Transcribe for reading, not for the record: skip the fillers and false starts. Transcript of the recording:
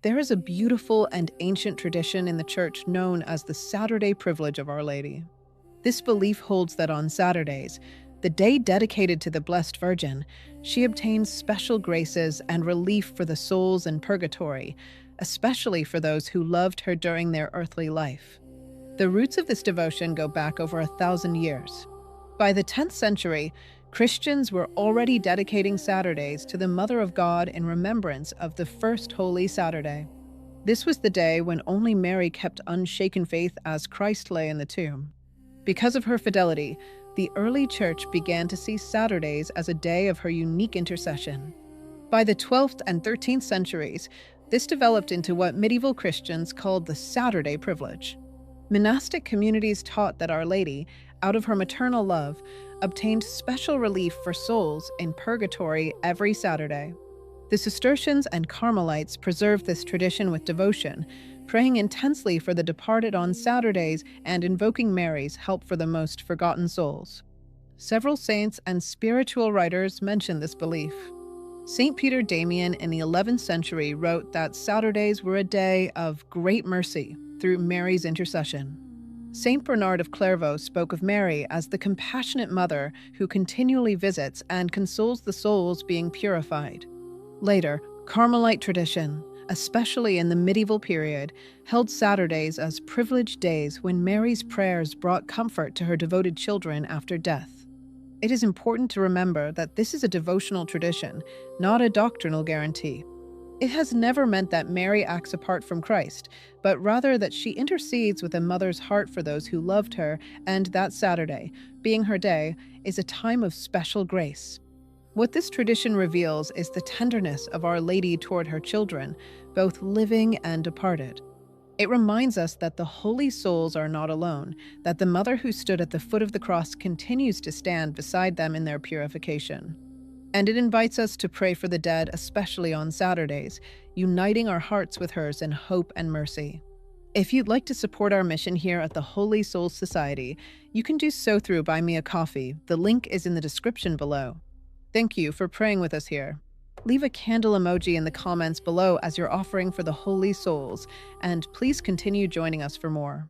There is a beautiful and ancient tradition in the Church known as the Saturday privilege of Our Lady. This belief holds that on Saturdays, the day dedicated to the Blessed Virgin, she obtains special graces and relief for the souls in purgatory, especially for those who loved her during their earthly life. The roots of this devotion go back over 1,000 years. By the 10th century, Christians were already dedicating Saturdays to the Mother of God in remembrance of the first Holy Saturday. This was the day when only Mary kept unshaken faith as Christ lay in the tomb. Because of her fidelity, the early Church began to see Saturdays as a day of her unique intercession. By the 12th and 13th centuries, this developed into what medieval Christians called the Saturday privilege. Monastic communities taught that Our Lady, out of her maternal love, obtained special relief for souls in purgatory every Saturday. The Cistercians and Carmelites preserved this tradition with devotion, praying intensely for the departed on Saturdays and invoking Mary's help for the most forgotten souls. Several saints and spiritual writers mention this belief. St. Peter Damian in the 11th century wrote that Saturdays were a day of great mercy through Mary's intercession. St. Bernard of Clairvaux spoke of Mary as the compassionate mother who continually visits and consoles the souls being purified. Later, Carmelite tradition, especially in the medieval period, held Saturdays as privileged days when Mary's prayers brought comfort to her devoted children after death. It is important to remember that this is a devotional tradition, not a doctrinal guarantee. It has never meant that Mary acts apart from Christ, but rather that she intercedes with a mother's heart for those who loved her, and that Saturday, being her day, is a time of special grace. What this tradition reveals is the tenderness of Our Lady toward her children, both living and departed. It reminds us that the holy souls are not alone, that the mother who stood at the foot of the cross continues to stand beside them in their purification. And it invites us to pray for the dead, especially on Saturdays, uniting our hearts with hers in hope and mercy. If you'd like to support our mission here at the Holy Souls Society, you can do so through Buy Me a Coffee. The link is in the description below. Thank you for praying with us here. Leave a candle emoji in the comments below as your offering for the Holy Souls, and please continue joining us for more.